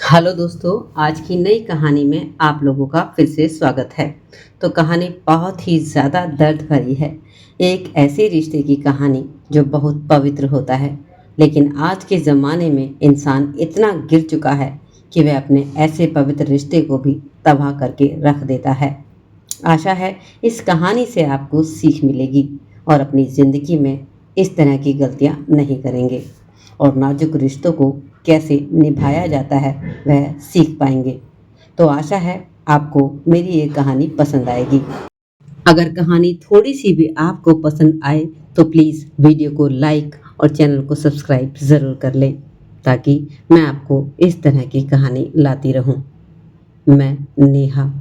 Hello दोस्तों, आज की नई कहानी में आप लोगों का फिर से स्वागत है। तो कहानी बहुत ही ज़्यादा दर्द भरी है। एक ऐसे रिश्ते की कहानी जो बहुत पवित्र होता है, लेकिन आज के ज़माने में इंसान इतना गिर चुका है कि वह अपने ऐसे पवित्र रिश्ते को भी तबाह करके रख देता है। आशा है इस कहानी से आपको सीख मिलेगी और अपनी ज़िंदगी में इस तरह की गलतियाँ नहीं करेंगे और नाजुक रिश्तों को कैसे निभाया जाता है वह सीख पाएंगे। तो आशा है आपको मेरी ये कहानी पसंद आएगी। अगर कहानी थोड़ी सी भी आपको पसंद आए तो प्लीज़ वीडियो को लाइक और चैनल को सब्सक्राइब ज़रूर कर लें, ताकि मैं आपको इस तरह की कहानी लाती रहूं। मैं नेहा,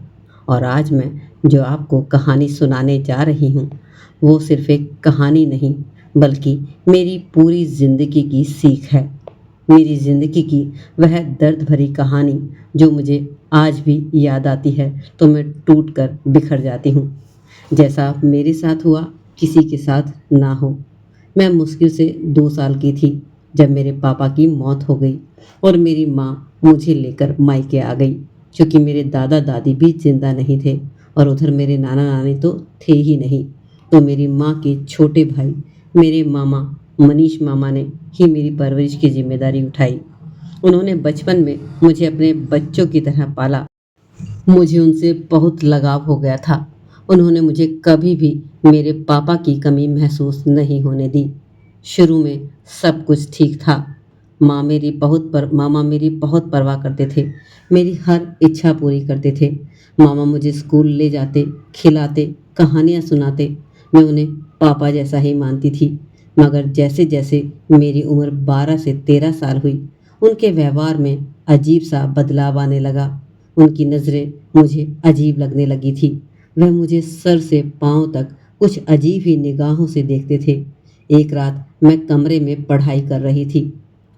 और आज मैं जो आपको कहानी सुनाने जा रही हूँ वो सिर्फ एक कहानी नहीं बल्कि मेरी पूरी ज़िंदगी की सीख है। मेरी ज़िंदगी की वह दर्द भरी कहानी जो मुझे आज भी याद आती है तो मैं टूट कर बिखर जाती हूँ। जैसा मेरे साथ हुआ किसी के साथ ना हो। मैं मुश्किल से 2 साल की थी जब मेरे पापा की मौत हो गई और मेरी माँ मुझे लेकर मायके आ गई, क्योंकि मेरे दादा दादी भी जिंदा नहीं थे और उधर मेरे नाना नानी तो थे ही नहीं। तो मेरी माँ के छोटे भाई मेरे मामा मनीष मामा ने ही मेरी परवरिश की जिम्मेदारी उठाई। उन्होंने बचपन में मुझे अपने बच्चों की तरह पाला। मुझे उनसे बहुत लगाव हो गया था। उन्होंने मुझे कभी भी मेरे पापा की कमी महसूस नहीं होने दी। शुरू में सब कुछ ठीक था। मामा मेरी बहुत परवाह करते थे। मेरी हर इच्छा पूरी करते थे। मामा मुझे स्कूल ले जाते, खिलाते, कहानियाँ सुनाते। मैं उन्हें पापा जैसा ही मानती थी। मगर जैसे जैसे मेरी उम्र 12 से 13 साल हुई, उनके व्यवहार में अजीब सा बदलाव आने लगा। उनकी नज़रें मुझे अजीब लगने लगी थी। वह मुझे सर से पाँव तक कुछ अजीब ही निगाहों से देखते थे। एक रात मैं कमरे में पढ़ाई कर रही थी।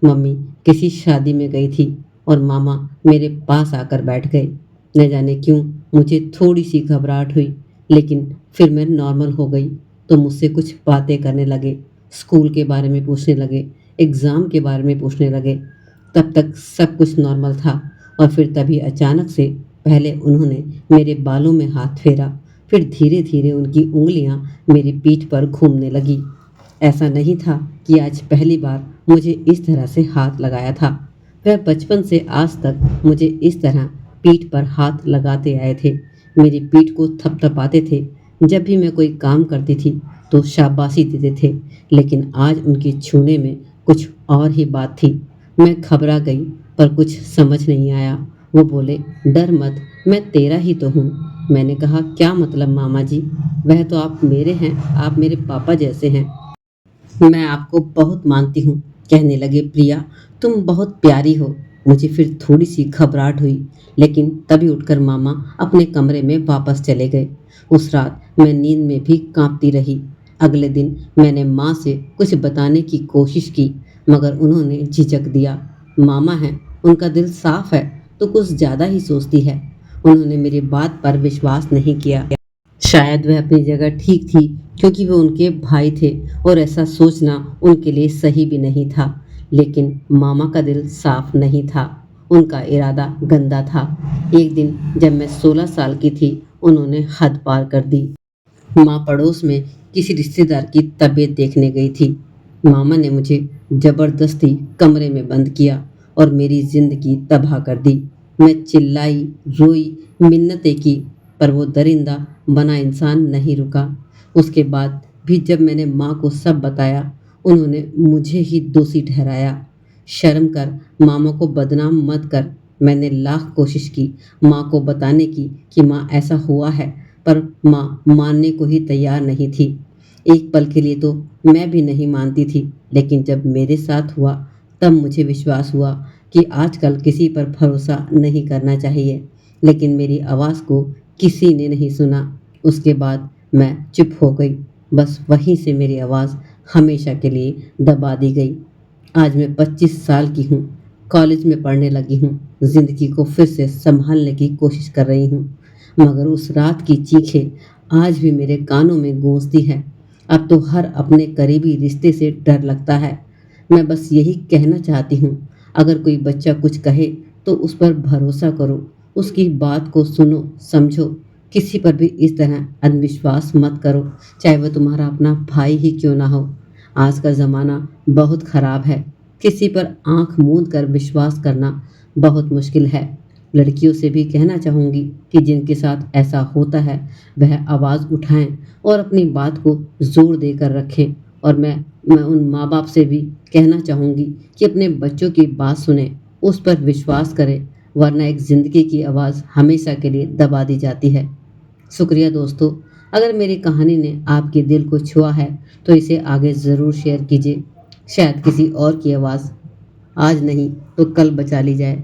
मम्मी किसी शादी में गई थी और मामा मेरे पास आकर बैठ गए। न जाने क्यों मुझे थोड़ी सी घबराहट हुई, लेकिन फिर मैं नॉर्मल हो गई। तो मुझसे कुछ बातें करने लगे, स्कूल के बारे में पूछने लगे, एग्ज़ाम के बारे में पूछने लगे। तब तक सब कुछ नॉर्मल था और फिर तभी अचानक से पहले उन्होंने मेरे बालों में हाथ फेरा, फिर धीरे धीरे उनकी उंगलियां मेरी पीठ पर घूमने लगी। ऐसा नहीं था कि आज पहली बार मुझे इस तरह से हाथ लगाया था। वह बचपन से आज तक मुझे इस तरह पीठ पर हाथ लगाते आए थे। मेरी पीठ को थपथपाते थे। जब भी मैं कोई काम करती थी तो शाबाशी देते थे, लेकिन आज उनकी छूने में कुछ और ही बात थी। मैं घबरा गई, पर कुछ समझ नहीं आया। वो बोले, डर मत, मैं तेरा ही तो हूँ। मैंने कहा, क्या मतलब मामा जी? वह तो आप मेरे हैं, आप मेरे पापा जैसे हैं। मैं आपको बहुत मानती हूँ, कहने लगे प्रिया, तुम बहुत प्यारी हो। मुझे फिर थोड़ी सी घबराहट हुई, लेकिन तभी उठकर मामा अपने कमरे में वापस चले गए। उस रात मैं नींद में भी कांपती रही। अगले दिन मैंने माँ से कुछ बताने की कोशिश की, मगर उन्होंने झिझक दिया। मामा हैं, उनका दिल साफ है तो कुछ ज़्यादा ही सोचती है। उन्होंने मेरी बात पर विश्वास नहीं किया। शायद वह अपनी जगह ठीक थी, क्योंकि वो उनके भाई थे और ऐसा सोचना उनके लिए सही भी नहीं था। लेकिन मामा का दिल साफ नहीं था, उनका इरादा गंदा था। एक दिन जब मैं 16 साल की थी, उन्होंने हद पार कर दी। माँ पड़ोस में किसी रिश्तेदार की तबीयत देखने गई थी। मामा ने मुझे जबरदस्ती कमरे में बंद किया और मेरी जिंदगी तबाह कर दी। मैं चिल्लाई, रोई, मिन्नतें की, पर वो दरिंदा बना इंसान नहीं रुका। उसके बाद भी जब मैंने माँ को सब बताया, उन्होंने मुझे ही दोषी ठहराया। शर्म कर, मामा को बदनाम मत कर। मैंने लाख कोशिश की माँ को बताने की कि माँ ऐसा हुआ है, पर माँ मानने को ही तैयार नहीं थी। एक पल के लिए तो मैं भी नहीं मानती थी, लेकिन जब मेरे साथ हुआ तब मुझे विश्वास हुआ कि आजकल किसी पर भरोसा नहीं करना चाहिए। लेकिन मेरी आवाज़ को किसी ने नहीं सुना। उसके बाद मैं चुप हो गई। बस वहीं से मेरी आवाज़ हमेशा के लिए दबा दी गई। आज मैं 25 साल की हूँ, कॉलेज में पढ़ने लगी हूँ, ज़िंदगी को फिर से संभालने की कोशिश कर रही हूँ। मगर उस रात की चीखें आज भी मेरे कानों में गूंजती हैं। अब तो हर अपने करीबी रिश्ते से डर लगता है। मैं बस यही कहना चाहती हूँ, अगर कोई बच्चा कुछ कहे तो उस पर भरोसा करो, उसकी बात को सुनो, समझो। किसी पर भी इस तरह अंधविश्वास मत करो, चाहे वह तुम्हारा अपना भाई ही क्यों ना हो। आज का ज़माना बहुत खराब है, किसी पर आंख मूंद कर विश्वास करना बहुत मुश्किल है। लड़कियों से भी कहना चाहूँगी कि जिनके साथ ऐसा होता है वह आवाज़ उठाएं और अपनी बात को ज़ोर देकर रखें। और मैं उन माँ बाप से भी कहना चाहूँगी कि अपने बच्चों की बात सुने, उस पर विश्वास करें, वरना एक ज़िंदगी की आवाज़ हमेशा के लिए दबा दी जाती है। शुक्रिया दोस्तों। अगर मेरी कहानी ने आपके दिल को छुआ है तो इसे आगे ज़रूर शेयर कीजिए। शायद किसी और की आवाज़ आज नहीं तो कल बचा ली जाए।